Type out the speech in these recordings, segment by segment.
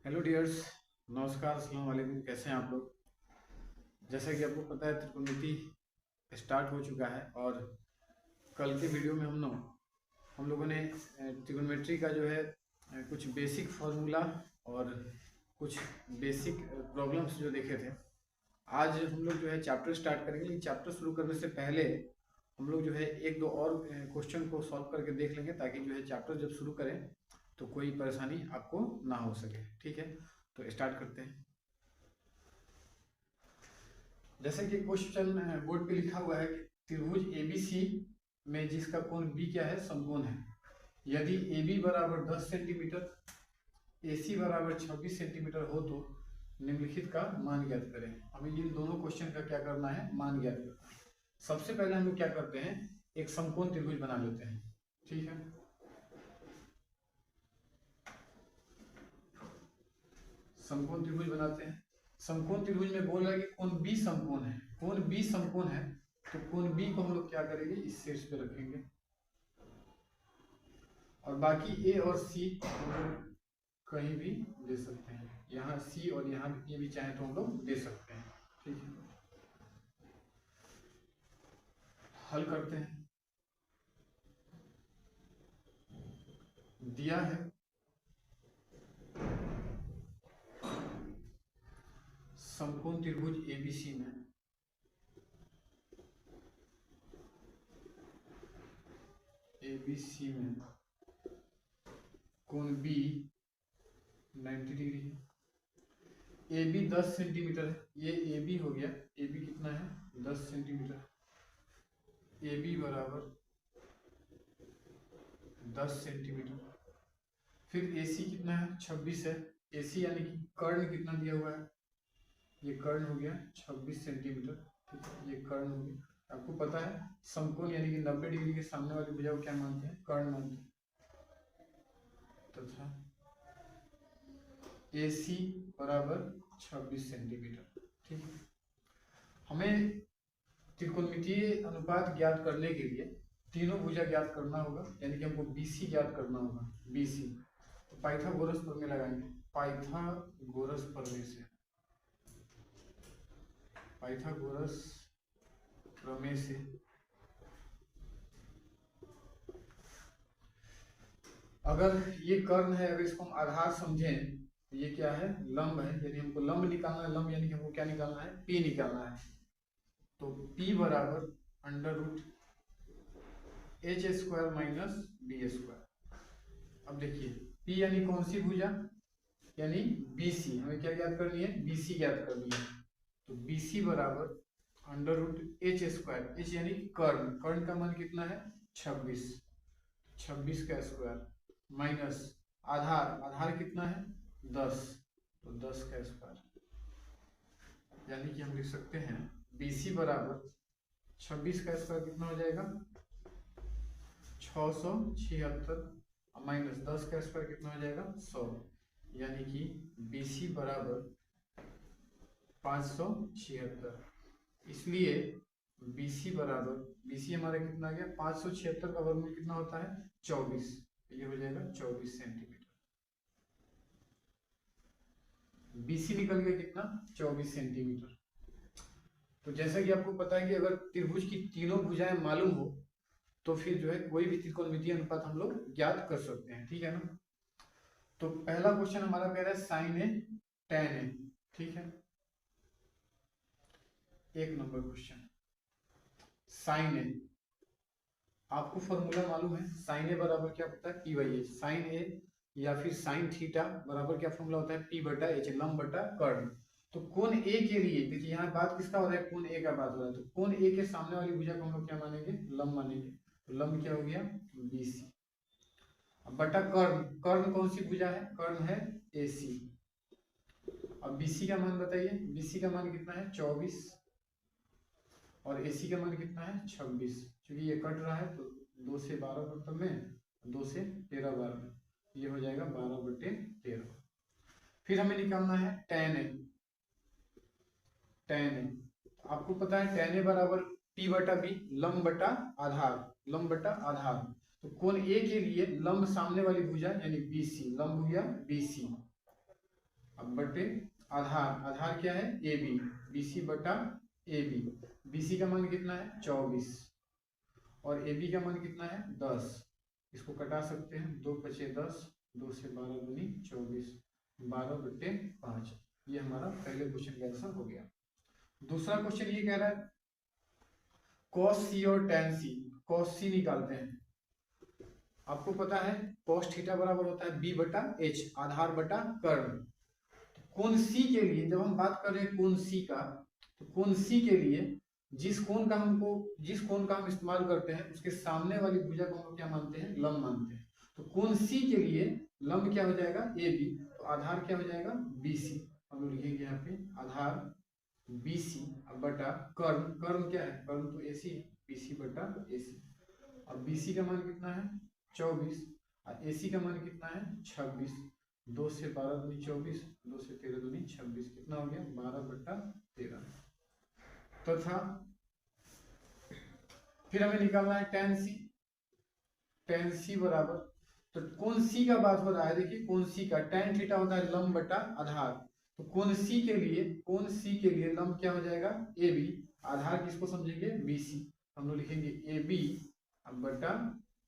Hello dears, नमस्कार, अस्सलाम वालेकुम। कैसे हैं आप लोग? जैसा कि आपको पता है, त्रिकोणमिति स्टार्ट हो चुका है और कल के वीडियो में हम लोगों ने त्रिकोणमिति का जो है कुछ बेसिक फार्मूला और कुछ बेसिक प्रॉब्लम्स जो देखे थे। आज हम लोग जो है चैप्टर स्टार्ट करेंगे, लेकिन चैप्टर शुरू करने से पहले हम लोग जो है एक दो और क्वेश्चन को सॉल्व करके देख लेंगे, ताकि जो है चैप्टर जब शुरू करें तो कोई परेशानी आपको ना हो सके। ठीक है, तो स्टार्ट करते हैं। जैसे कि क्वेश्चन बोर्ड पे लिखा हुआ है कि त्रिभुज एबीसी में जिसका कोण बी क्या है, समकोण है। यदि AB बराबर 10 सेंटीमीटर, AC बराबर 26 सेंटीमीटर हो तो निम्नलिखित का मान ज्ञात करें। हमें इन दोनों क्वेश्चन का क्या करना है, मान ज्ञात करना है। सबसे पहले हम लोग क्या करते हैं, एक समकोण त्रिभुज बना लेते हैं। ठीक है, समकोण त्रिभुज बनाते हैं। समकोण त्रिभुज में बोल रहा है कि कोण बी समकोण है। कोण बी समकोण है तो कोण बी को हम लोग क्या करेंगे, इस शीर्ष पे रखेंगे और बाकी ए और सी हम लोग कहीं भी दे सकते हैं। यहाँ सी और यहाँ ए भी चाहे तो हम लोग दे सकते हैं। ठीक है, हल करते हैं। दिया है समकोण त्रिभुज एबीसी में कोण बी 90 डिग्री है। ए बी 10 सेंटीमीटर है, ये ए बी हो गया। ए बी कितना है, 10 सेंटीमीटर। ए बी बराबर 10 सेंटीमीटर। फिर ए सी कितना है, 26 है। ए सी यानी कि कर्ण कितना दिया हुआ है, ये कर्ण हो गया 26 सेंटीमीटर। ठीक है, ये कर्ण हो गया। आपको पता है समकोण यानी कि 90 डिग्री के सामने वाली भुजा को क्या मानते हैं, कर्ण मानते हैं। तथा ए सी बराबर 26 सेंटीमीटर। ठीक है, हमें त्रिकोणमितीय अनुपात ज्ञात करने के लिए तीनों भुजा ज्ञात करना होगा, यानी कि हमको BC ज्ञात करना होगा। BC तो पाइथागोरस प्रमेय लगाएंगे। पाइथागोरस प्रमेय से पाइथागोरस प्रमेय से अगर ये कर्ण है, अगर इसको हम आधार समझें तो ये क्या है, लंब है। यदि हमको लंब निकालना है, लंब यानी कि हमको क्या निकालना है, P निकालना है। तो P बराबर under root h square minus b square. अब देखिए P यानी कौन सी भुजा, यानी BC। हमें क्या ज्ञात करनी है, BC ज्ञात करनी है। तो BC बराबर under root h square. H यानी कर्ण, कर्ण का मान कितना है, 26। 26 का स्क्वायर माइनस आधार, आधार कितना है, 10। तो 10 का स्क्वायर, यानी कि हम लिख सकते हैं BC बराबर 26 का स्क्वायर कितना हो जाएगा, 676 माइनस 10 का स्क्वायर कितना हो जाएगा, 100। यानी कि BC बराबर 576। इसलिए BC बराबर, BC हमारा कितना आ गया, 576 का वर्गमूल कितना होता है, 24। ये हो जाएगा 24 सेंटीमीटर। BC निकल गया कितना, 24 सेंटीमीटर। तो जैसा कि आपको पता है कि अगर त्रिभुज की तीनों भुजाएं मालूम हो तो फिर जो है कोई भी त्रिकोणमितीय अनुपात हम लोग ज्ञात कर सकते हैं। ठीक है ना। तो पहला क्वेश्चन हमारा कह रहा है साइन ए टेन ए। ठीक है, एक नंबर क्वेश्चन साइन ए। आपको फॉर्मूला मालूम है, साइन ए बराबर क्या होता है, P बाई एच। साइन ए या फिर साइन थीटा बराबर क्या फॉर्मूला होता है, P बटा एच, लंब बटा कर्ण। तो कोण ए के लिए देखिए, यहाँ बात किसका हो रहा है, कोण ए का बात हो रहा है। तो कोण ए के सामने वाली भुजा को हम लोग क्या मानेंगे, लंब मानेंगे। तो लंब क्या हो गया, BC। अब बटा कर्ण, कर्ण कौन सी भुजा है, कर्ण है AC। अब BC का मान बताइए, BC का मान कितना है, 24 और AC का मान कितना है, 26। क्योंकि ये कट रहा है तो 2 से 12 बर्तन में, 2 से 13 बार में, ये हो जाएगा 12/13। फिर हमें निकालना है tan A। tan A आपको पता है tan A बराबर P बटा B, लंब बटा आधार, लंब बटा आधार। तो कोण A के लिए लंब सामने वाली भुजा यानी BC, लंब हो गया BC। अब बटे आधार, आधार क्या है ए बी, बी सी बटा ए बी, बी सी का मान कितना है 24 और ए बी का मान कितना है 10। इसको कटा सकते हैं, 2 पचे 10, 2 से 12 दूनी 24, 12 बटे 5। ये हमारा पहले क्वेश्चन का आंसर हो गया। दूसरा क्वेश्चन ये कह रहा है cos सी और tan सी, cos सी निकालते हैं। आपको पता है cos थीटा बराबर होता है b बटा h, आधार बटा कर्ण। कोण सी के लिए जब हम बात कर रहे हैं कोण सी का, तो कोण सी के लिए जिस कोण का हम इस्तेमाल करते हैं उसके सामने वाली भुजा को हम क्या मानते हैं, लंब मानते हैं। तो कोण सी के लिए लंब क्या हो जाएगा ए बी, तो आधार क्या हो जाएगा बी सी। हम लोग लिखेंगे यहाँ पे आधार बी सी बटा कर्ण, कर्ण क्या है, कर्ण तो ए सी, बी सी बटा ए सी। अब बी सी का मान कितना है 24 और ए सी का मान कितना है 26, 2 से 12 दूनी 24, 2 से 13 दूनी 26, कितना हो गया 12 बटा 13। तथा फिर हमें निकालना है tan सी, tan सी बराबर, तो कोण सी का बात हो रहा है, देखिए कोण सी का tan थीटा होता है लंब बटा आधार, तो कोण सी के लिए लंब क्या हो जाएगा ए बी, आधार किसको समझेंगे बी सी, हम लोग लिखेंगे ए बी बटा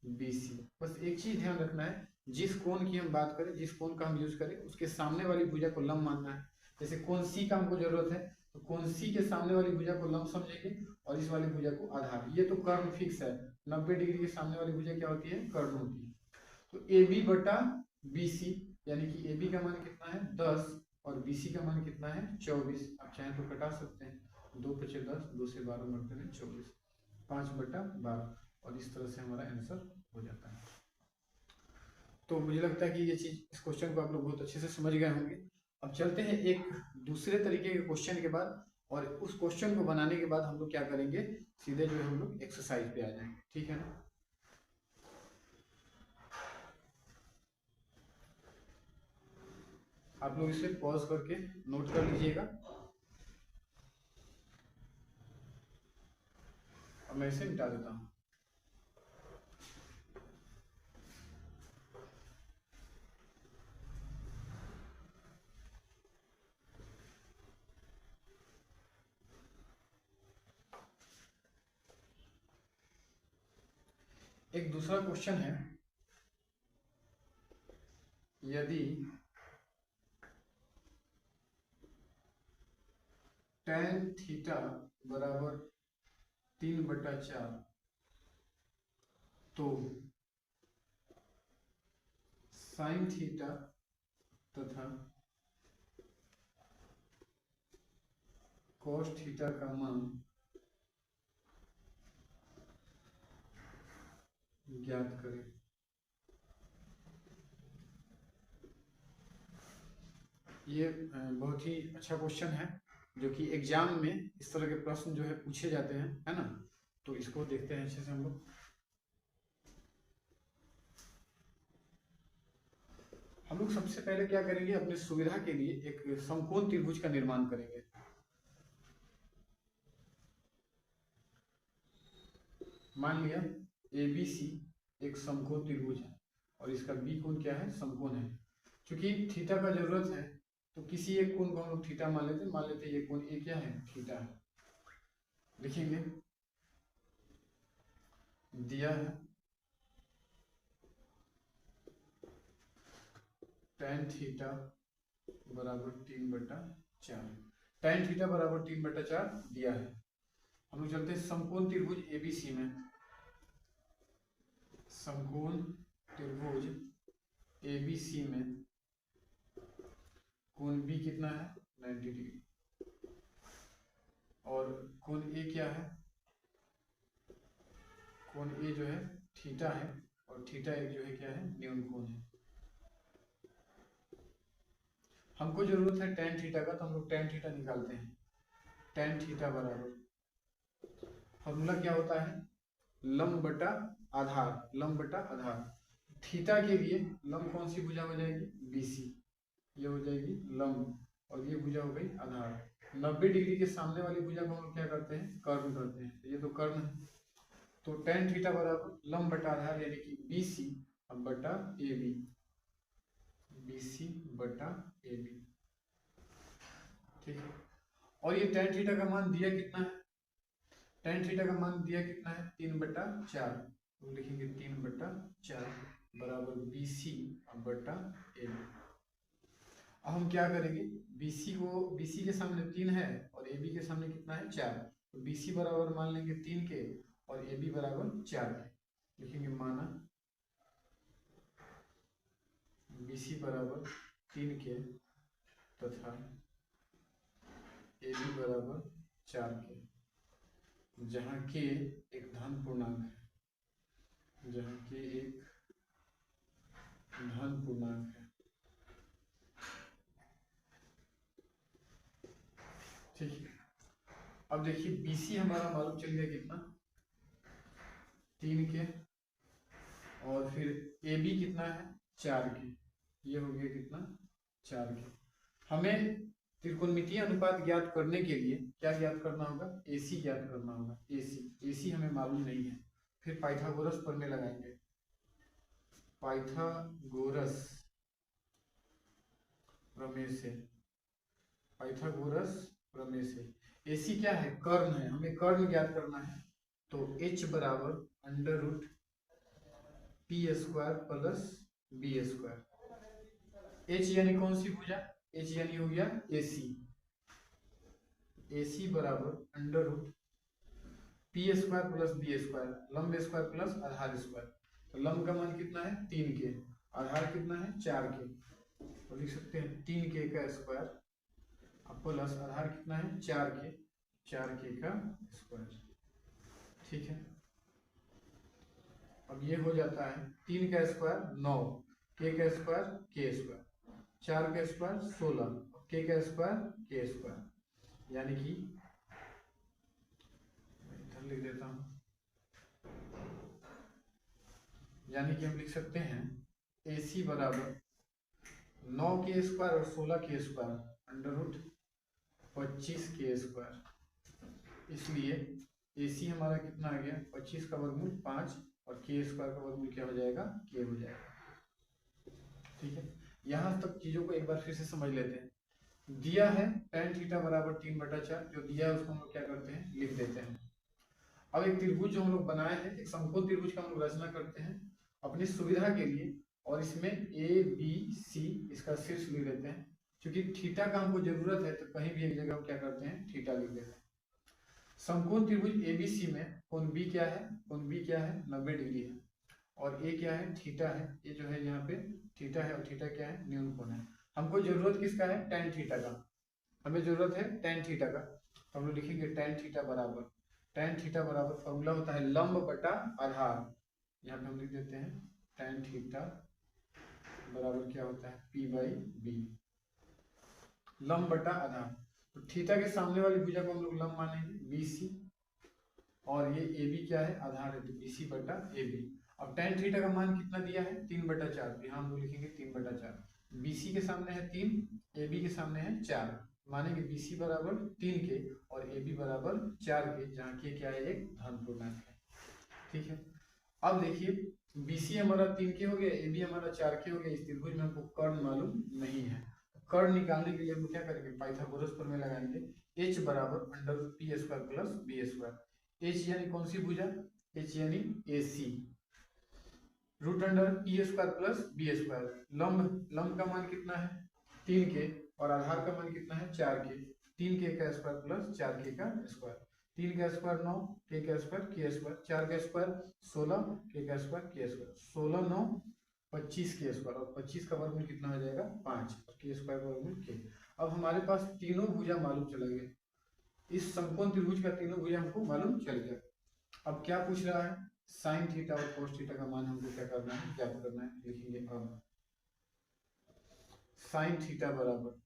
बी सी। बस एक चीज ध्यान रखना है, जिस कोण की हम बात करें, जिस कोण का हम यूज करें उसके सामने वाली भुजा को लंब मानना है। जैसे कोण सी का हमको जरूरत है, तो कोण सी के सामने वाली भुजा को लंब समझेंगे और इस वाली भुजा को आधार। ये तो कर्ण फिक्स है, 90 डिग्री के सामने वाली भुजा क्या होती है, कर्ण होती है। तो ए बी बटा बी सी, यानी कि ए बी का मान कितना है 10 और बी सी का मान कितना है 24। आप चाहें तो कटा सकते हैं, 2 पचे 10, 2 से 12 बढ़ते हैं 24, 5 बटा 12, और इस तरह से हमारा आंसर हो जाता है। तो मुझे लगता है कि ये चीज, इस क्वेश्चन को आप लोग बहुत अच्छे से समझ गए होंगे। अब चलते हैं एक दूसरे तरीके के क्वेश्चन के बाद, और उस क्वेश्चन को बनाने के बाद हम लोग क्या करेंगे, सीधे जो है हम लोग एक्सरसाइज पे आ जाएंगे, ठीक है ना। आप लोग इसे पॉज करके नोट कर लीजिएगा, और मैं इसे मिटा देता हूं। एक दूसरा क्वेश्चन है, यदि tan थीटा बराबर 3/4 तो sin थीटा तथा cos थीटा का मान ज्ञात करें। ये बहुत ही अच्छा क्वेश्चन है, जो कि एग्जाम में इस तरह के प्रश्न जो है पूछे जाते हैं, है ना। तो इसको देखते हैं अच्छे से हम लोग। हम लोग सबसे पहले क्या करेंगे, अपने सुविधा के लिए एक समकोण त्रिभुज का निर्माण करेंगे। मान लिया ABC एक समकोण त्रिभुज है और इसका बी कोण क्या है, समकोण है। क्योंकि थीटा का जरूरत है तो किसी एक कोण को हम लोग थीटा मान लेते ये कोण ए क्या है, थीटा है। लिखेंगे, दिया है tan थीटा बराबर 3/4, tan थीटा बराबर 3/4 दिया है। हम लोग चलते हैं समकोण त्रिभुज ABC में। समकोण त्रिभुज ABC में कोण B कितना है 90 डिग्री, और कोण A क्या है, कोण A जो है थीटा है, और थीटा एक जो है क्या है, न्यून कोण है। हमको जरूरत है tan थीटा का, तो हम लोग tan थीटा निकालते हैं। tan थीटा बराबर फॉर्मूला क्या होता है, लंब बटा आधार, लंब बटा आधार। थीटा के लिए लंब कौन सी भुजा हो जाएगी, BC, ये हो जाएगी लंब, और ये भुजा हो गई आधार। 90 डिग्री के सामने वाली भुजा को हम क्या करते हैं, कर्ण करते हैं, ये तो कर्ण है। तो tan थीटा बराबर लंब बटा आधार यानी कि BC बटा AB, BC बटा AB। ठीक है। और ये tan थीटा का मान दिया कितना है, tan थीटा का मान दिया कितना है 3/4, तो लिखेंगे 3/4 बराबर BC बटा AB। अब हम क्या करेंगे, BC के सामने 3 है और AB के सामने कितना है 4, तो BC बराबर मान लेंगे 3 के और AB बराबर 4 के। लिखेंगे माना BC बराबर 3 के तथा AB बराबर 4 के, जहाँ के एक धन पूर्णांक है, जहाँ के एक धन पूर्णांक है। ठीक है। अब देखिए BC हमारा मालूम चल गया कितना 3 के, और फिर AB कितना है 4 के, ये हो गया कितना 4 के। हमें त्रिकोणमितीय अनुपात ज्ञात करने के लिए क्या ज्ञात करना होगा, AC ज्ञात करना होगा। AC हमें मालूम नहीं है, फिर पाइथागोरस प्रमेय लगाएंगे। पाइथागोरस प्रमेय से, पाइथागोरस प्रमेय से AC क्या है, कर्ण है, हमें कर्ण ज्ञात करना है। तो H बराबर √p² प्लस b²। H यानी कौन सी भुजा, H यानी हो गया AC। AC बराबर √p² प्लस b², लंब स्क्वायर प्लस आधार स्क्वायर। तो लंब का मान कितना है 3 के, आधार कितना है 4 के, तो लिख सकते हैं 3 के का स्क्वायर प्लस आधार कितना है 4 के, 4 के का स्क्वायर। ठीक है। अब ये हो जाता है 3 का स्क्वायर 9, के का स्क्वायर के स्क्वायर, 4 का स्क्वायर 16, के का स्क्वायर के स्क्वायर, यानी कि इधर लिख देता हूं, यानी कि हम लिख सकते हैं AC बराबर 9 के स्क्वायर और 16 के स्क्वायर √25 के स्क्वायर। इसलिए AC हमारा कितना आ गया 25 का वर्गमूल 5 और के स्क्वायर का वर्गमूल क्या हो जाएगा, के हो जाएगा। ठीक है। यहां तक चीजों को एक बार फिर से समझ लेते हैं। दिया है tan थीटा बराबर 3/4, जो दिया है उसको हम लोग क्या करते हैं, लिख देते हैं। अब एक त्रिभुज जो हम लोग बनाए हैं, एक समकोण त्रिभुज का हम लोग रचना करते हैं अपनी सुविधा के लिए, और इसमें ABC इसका शीर्ष लिख देते हैं। क्योंकि थीटा का हमको जरूरत है तो कहीं भी एक जगह हम क्या करते हैं, थीटा लिख देते हैं। समकोण त्रिभुज ABC में कोण B क्या है, कोण B क्या है 90 डिग्री है, और A क्या है थीटा है, ये जो है यहाँ पे थीटा है, और थीटा क्या है न्यून कोण है। हमको जरूरत किसका है, tan थीटा का, हमें जरूरत है tan थीटा का, तो हम लोग लिखेंगे tan थीटा बराबर फॉर्मूला होता है लंब बटा आधार। यहाँ पे हम लिख देते हैं tan थीटा बराबर क्या होता है P/B, लंब बटा आधार। तो थीटा के सामने वाली भुजा को हम लोग लंब मानेंगे BC, और ये AB क्या है आधार है, तो BC बटा AB। अब tan थीटा का मान कितना दिया है 3/4, यहाँ हम लोग लिखेंगे 3/4। BC के सामने है 3, AB के सामने है 4, मानेंगे BC बराबर 3 के और AB बराबर 4 के, जहाँ के क्या है एक धन पूर्णांक है। ठीक है। अब देखिए BC हमारा 3 के हो गया, AB हमारा 4 के हो गया। इस त्रिभुज में हमको कर्ण मालूम नहीं है, कर्ण निकालने के लिए हम क्या करेंगे, पाइथागोरस प्रमेय लगाएंगे। H बराबर √p² प्लस b²। H यानी कौन सी भुजा, H यानी AC, √p² प्लस b²। लंब का मान कितना है 3 के, और आधार का मान कितना है 4 के, 3 के का स्क्वायर प्लस 4 के का स्क्वायर। 3 का स्क्वायर 9, के का स्क्वायर के स्क्वायर, 4 का स्क्वायर 16, के का स्क्वायर के स्क्वायर, 16 9 25 के स्क्वायर, और 25 का वर्गमूल कितना हो जाएगा 5, और के स्क्वायर का वर्गमूल के। अब हमारे पास तीनों भुजा मालूम चला गया, इस समकोण त्रिभुज का तीनों भुजा हमको मालूम चल गया। अब क्या पूछ रहा है, साइन थीटा और कोस थीटा का मान हमको क्या करना है, ज्ञात करना है। लिखेंगे अब साइन थीटा बराबर,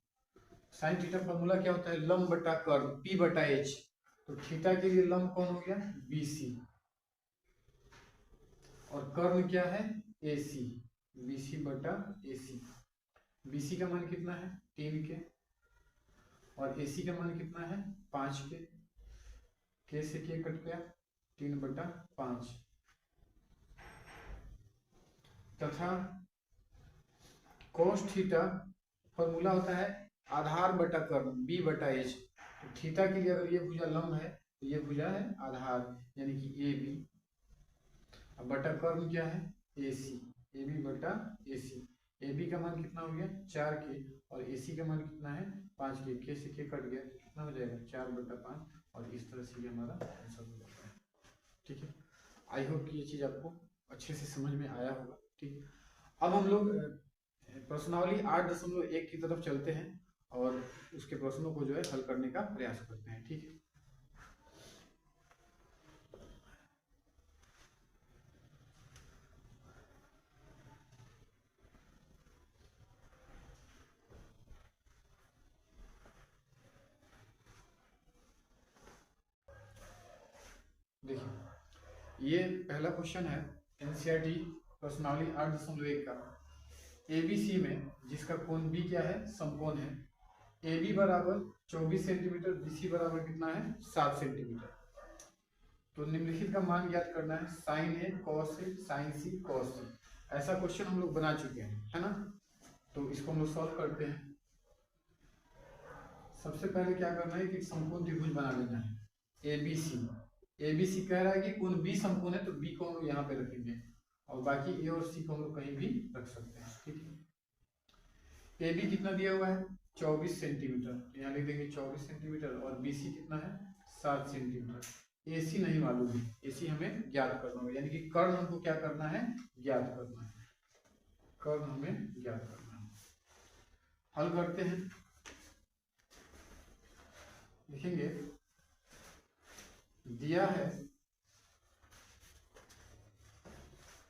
साइन थीटा फॉर्मूला क्या होता है लंब बटा कर्ण P/H। तो थीटा के लिए लंब कौन हो गया BC, और कर्ण क्या है AC, BC बटा AC। BC का मान कितना है 3 के, और AC का मान कितना है 5 के से के कट गया 3/5, तथा cos थीटा फॉर्मूला होता है आधार बटा कर्ण बी बटा एच। तो थीटा के लिए अगर ये भुजा लंब है तो ये भुजा है आधार यानी कि ए बी। अब बटा कर्ण क्या है ए सी, ए बी बटा ए सी। ए बी का मान कितना हो गया 4k और ए सी का मान कितना है 5k, k से k कट गया तो कितना हो जाएगा 4/5 और इस तरह से ये हमारा आंसर हो जाता है। ठीक है, आई होप कि ये चीज आपको अच्छे से समझ में आया होगा। ठीक, अब हम लोग प्रश्नावली 8.1 की तरफ चलते हैं और उसके प्रश्नों को जो है हल करने का प्रयास करते हैं। ठीक है, देखिए ये पहला क्वेश्चन है एनसीईआरटी प्रश्नावली 8.1 का। एबीसी में जिसका कोण बी क्या है समकोण है, ए बी बराबर 24 सेंटीमीटर, बी सी बराबर कितना है 7 सेंटीमीटर। तो निम्नलिखित का मान ज्ञात करना है sign A cos A sign C cos सी। ऐसा क्वेश्चन हम लोग बना चुके हैं, है ना। तो इसको हम लोग सॉल्व करते हैं। सबसे पहले क्या करना है कि एक समकोण त्रिभुज बना लेना है एबीसी। एबीसी कह रहा है कि कोण बी समकोण है तो बी को हम लोग यहाँ पे रखेंगे और बाकी ए और सी को हम लोग कहीं भी रख सकते हैं। ठीक है, ए बी कितना दिया हुआ है 24 सेंटीमीटर, यहाँ लिख देंगे 24 सेंटीमीटर और बी सी कितना है 7 सेंटीमीटर। ए सी नहीं मालूम है, ए सी हमें ज्ञात करना होगा, यानी कि कर्ण हमको क्या करना है ज्ञात करना है, कर्ण हमें ज्ञात करना है। हल करते हैं, लिखेंगे दिया है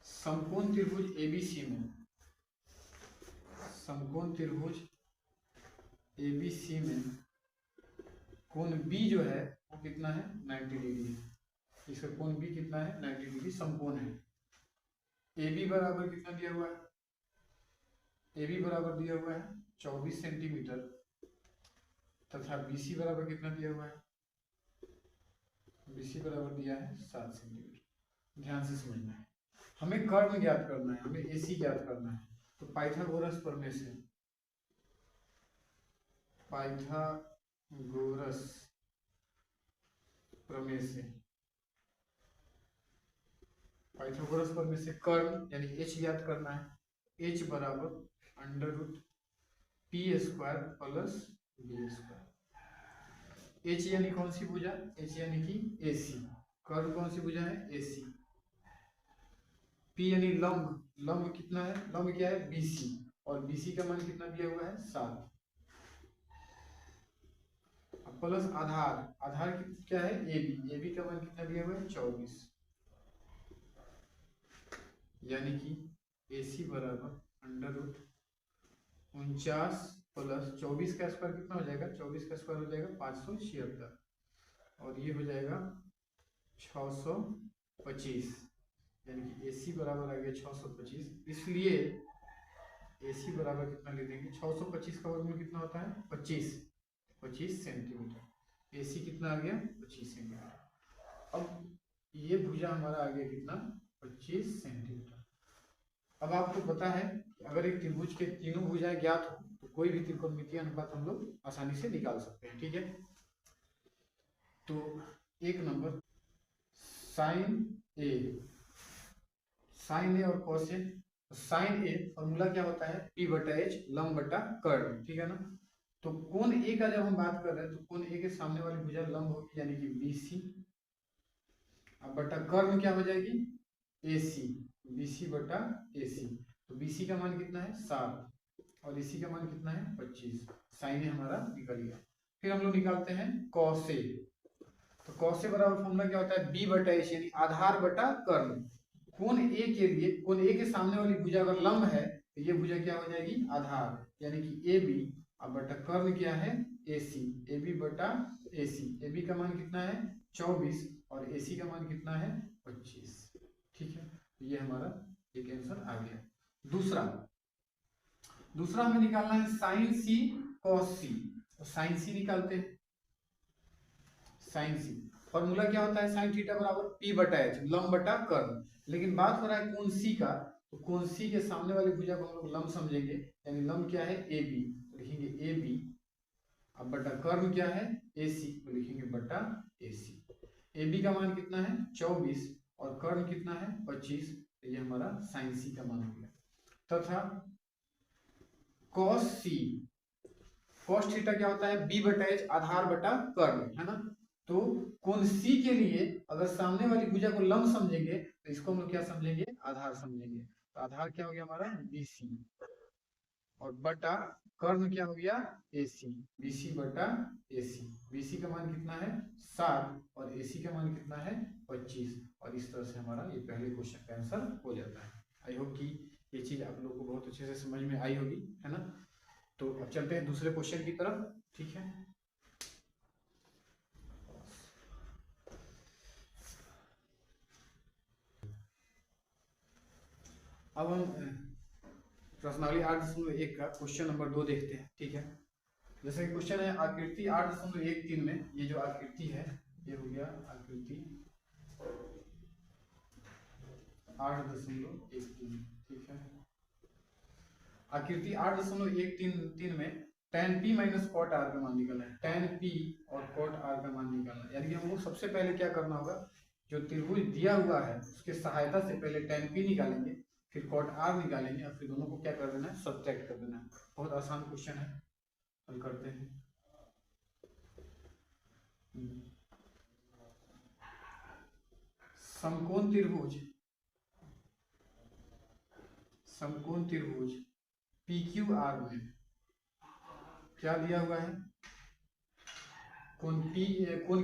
समकोण त्रिभुज एबीसी में, समकोण त्रिभुज एबीसी में कोण बी जो है वो कितना है 90 डिग्री है। इसका कोण बी कितना है 90 डिग्री समकोण है। ए बी बराबर कितना दिया हुआ है, ए बी बराबर दिया हुआ है 24 सेंटीमीटर तथा बी सी बराबर कितना दिया हुआ है, बी सी बराबर दिया है 7 सेंटीमीटर। ध्यान से समझना है, हमें कर्ण ज्ञात करना है, हमें एसी ज्ञात करना है। तो पाइथागोरस प्रमेय से, पाइथागोरस प्रमेय से, पाइथागोरस प्रमेय से कर्ण यानी एच ज्ञात करना है। एच बराबर √p² प्लस b²। एच यानी कौन सी भुजा, एच यानी कि एसी। कर्ण कौन सी भुजा है एसी। पी यानी लंब, लंब कितना है, लंब क्या है बीसी और बीसी का मान कितना दिया हुआ है 7 प्लस आधार, आधार क्या है ए बी, ए बी का मान कितना दिया हुआ है 24, यानी कि ए सी बराबर √49 प्लस 24 का स्क्वायर कितना हो जाएगा, 24 का स्क्वायर हो जाएगा 576 और ये हो जाएगा 625, यानी कि ए सी बराबर आ गया 625। इसलिए ए सी बराबर कितना ले देंगे 625 का वर्गमूल कितना होता है 25 सेंटीमीटर। ए सी कितना आ गया 25 सेंटीमीटर। अब ये भुजा हमारा आ गया कितना 25 सेंटीमीटर। अब आपको पता है अगर एक त्रिभुज के तीनों भुजाएं ज्ञात हो तो कोई भी त्रिकोणमितीय अनुपात हम लोग आसानी से निकाल सकते हैं। ठीक है, तो एक नंबर साइन ए, साइन ए और cos A. Sign a formula क्या होता है p/h लंब बटा कर्ण। ठीक है ना, तो कोण ए का जब हम बात कर रहे हैं तो कोण ए के सामने वाली भुजा लंब होगी यानी कि BC, अब बटा कर्ण क्या हो जाएगी AC, BC बटा AC। तो BC का मान कितना है 7 और AC का मान कितना है 25। साइन ए हमारा निकल गया। फिर हम लोग निकालते हैं कॉस ए। तो कॉस ए बराबर फॉर्मूला क्या होता है b/h यानी आधार बटा कर्ण। कोण ए के लिए, कोण ए के सामने वाली भुजा अगर लंब है तो ये भुजा क्या हो जाएगी आधार यानी कि AB, अब बटा कर्ण क्या है AC, AB बटा AC। AB का मान कितना है 24 और AC का मान कितना है 25। ठीक है, ये हमारा एक आंसर आ गया। दूसरा, दूसरा हमें निकालना है साइन सी कॉस सी। तो साइन सी निकालते हैं, साइन सी फॉर्मूला क्या होता है साइन थीटा बराबर p/h लंब बटा कर्ण। लेकिन बात हो रहा है कोण सी का, तो कोण सी के सामने वाली भुजा को हम लोग लंब समझेंगे, यानी लंब क्या है AB, लिखेंगे AB अब बटा कर्ण क्या है AC, तो लिखेंगे बटा AC। AB का मान कितना है 24 और कर्ण कितना है 25, तो ये हमारा साइन C का मान हो गया। तथा cos C, cos थीटा क्या होता है B बटा H आधार बटा कर्ण, है ना। तो कोण C के लिए अगर सामने वाली भुजा को लंब समझेंगे तो इसको हम लोग क्या समझेंगे आधार समझेंगे। तो आधार क्या हो गया हमारा BC और बटा कर्ण क्या हो गया AC, BC बटा AC। BC का मान कितना है 7 और AC का मान कितना है 25, और इस तरह से हमारा ये पहले क्वेश्चन का आंसर हो जाता है। आई होप कि ये चीज आप लोगों को बहुत अच्छे से समझ में आई होगी, है ना। तो अब चलते हैं दूसरे क्वेश्चन की तरफ, ठीक है। अब हम प्रश्नावली 8.1 का क्वेश्चन नंबर 2 देखते हैं, ठीक है। जैसे कि क्वेश्चन है आकृति 8.13 में, ये जो आकृति है ये हो गया आकृति 8.13, ठीक है। आकृति 8.13 में tan p minus cot r का मान निकालना है। tan p और cot r का मान निकालना है, यानी कि हमको सबसे पहले क्या करना होगा, जो त्रिभुज दिया हुआ है उसके सहायता से पहले tan p निकालेंगे, फिर cot r निकालेंगे और फिर दोनों को क्या कर देना है सब्ट्रैक्ट कर देना है। बहुत आसान क्वेश्चन है, हल करते हैं। समकोण त्रिभुज PQR में क्या दिया हुआ है, कोण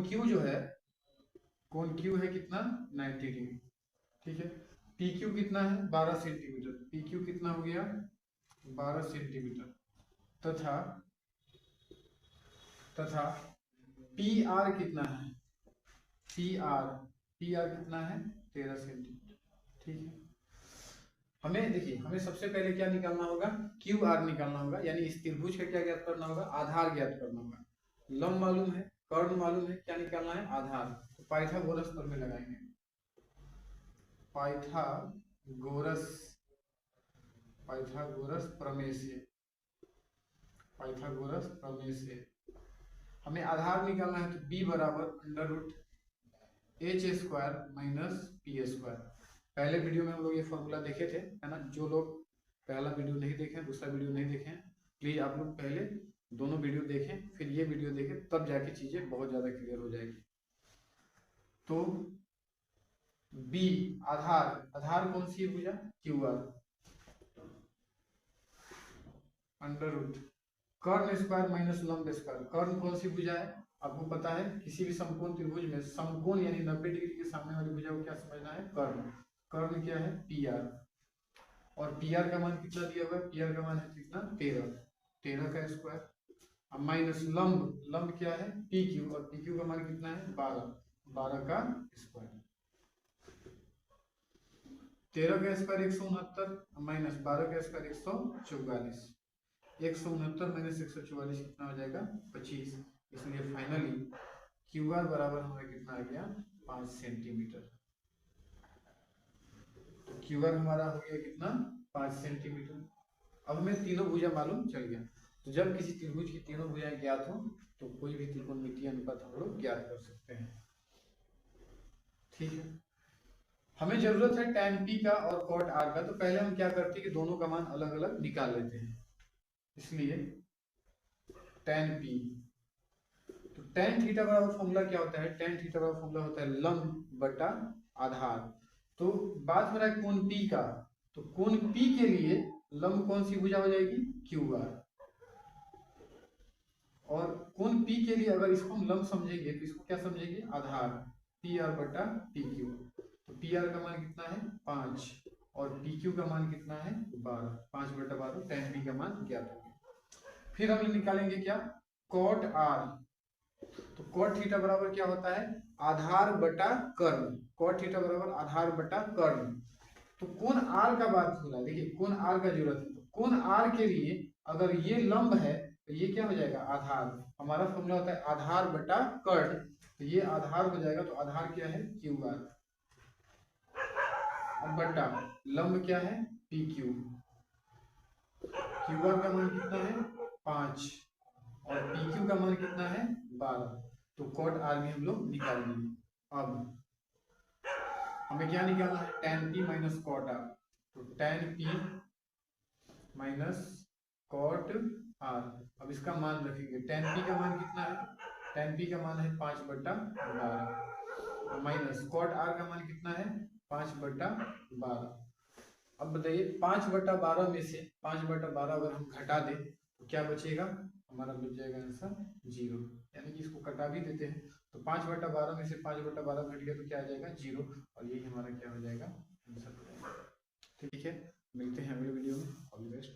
Q जो है, कोण Q है कितना 90 डिग्री, ठीक है। PQ कितना है 12 सेंटीमीटर, PQ कितना हो गया 12 सेंटीमीटर, तथा PR कितना है, PR कितना है 13 सेंटीमीटर, ठीक है। हमें देखिए, हमें सबसे पहले क्या निकालना होगा QR निकालना होगा, यानी इस त्रिभुज का क्या ज्ञात करना होगा आधार ज्ञात करना होगा। लंब मालूम है, कर्ण मालूम है, क्या निकालना है आधार। तो पाइथागोरस पर में लगाएंगे, पाइथागोरस प्रमेय से हमें आधार निकालना है। तो B बराबर √h² माइनस p²। पहले वीडियो में हम लोग ये फॉर्मूला देखे थे, है ना। जो लोग पहला वीडियो नहीं देखे, दूसरा वीडियो नहीं देखे, प्लीज आप लोग पहले दोनों वीडियो देखें, फिर ये वीडियो देखें, तब जाके चीजें बहुत ज्यादा क्लियर हो जाएगी। तो B आधार कौन सी भुजा QR, √ कर्ण स्क्वायर माइनस लंब स्क्वायर। कर्ण कौन सी भुजा है आपको पता है, किसी भी समकोण त्रिभुज में समकोण यानी 90 डिग्री के सामने वाली भुजा को क्या समझना है कर्ण। कर्ण क्या है PR, और PR का मान कितना दिया हुआ है, PR का मान है कितना 13 का स्क्वायर। अब माइनस लंब क्या है PQ, और PQ का मान कितना है 12 का स्क्वायर। 13 का स्क्वायर 169 माइनस 12 का स्क्वायर 144। 169 माइनस 144 कितना हो जाएगा 25। इसलिए फाइनली QR बराबर हमें कितना आ गया 5 सेंटीमीटर। तो QR हमारा हो गया कितना 5 सेंटीमीटर। अब हमें तीनों भुजा मालूम चल गया। तो जब किसी त्रिभुज की तीनों भुजाएं ज्ञात हो तो कोई भी त्रिकोणमितीय अनुपात हम लोग ज्ञात कर सकते हैं, ठीक है। हमें जरूरत है tan p का और cot r का। तो पहले हम क्या करते हैं कि दोनों का मान अलग अलग निकाल लेते हैं। इसलिए tan p, तो tan थीटा बराबर फॉर्मूला क्या होता है, tan थीटा बराबर फॉर्मूला होता है लंब बटा आधार। तो बात हो रहा है कोण P का, तो कोण P के लिए लंब कौन सी भुजा हो जाएगी QR, और कोण P के लिए अगर इसको हम लंब समझेंगे तो इसको क्या समझेंगे आधार, PR बटा PQ। तो PR का मान कितना है 5 और PQ का मान कितना है 12, 5 बटा 12, tan P का मान ज्ञात हो गया। फिर हम निकालेंगे क्या cot R। तो cot थीटा बराबर क्या होता है आधार बटा कर्ण, cot थीटा बराबर आधार बटा कर्ण। तो कोण R का बात हो रहा है, देखिए कोण R का जरूरत है। तो कोण R के लिए अगर ये लंब है तो ये क्या हो जाएगा आधार। हमारा फॉर्मूला होता है आधार बटा कर्ण, तो ये आधार हो जाएगा। तो आधार क्या है QR, अब बटा लंब क्या है PQ। QR का मान कितना है 5 और पी क्यू का मान कितना है 12, तो कॉट आर भी हम लोग निकाल लिए। अब हमें क्या निकालना है tan p minus cot r, तो tan p minus cot r. अब इसका मान रखेंगे, tan p का मान कितना है, tan p का मान है 5/12 माइनस कॉट आर का मान कितना है 5/12। अब बताइए 5/12 में से 5/12 अगर हम घटा दें तो क्या बचेगा, हमारा बच जाएगा आंसर 0, यानी कि इसको कटा भी देते हैं तो 5/12 में से 5/12 घट गया तो क्या आ जाएगा 0, और यही हमारा क्या हो जाएगा आंसर हो जाएगा। ठीक है, मिलते हैं अगले वीडियो में, ऑल द बेस्ट।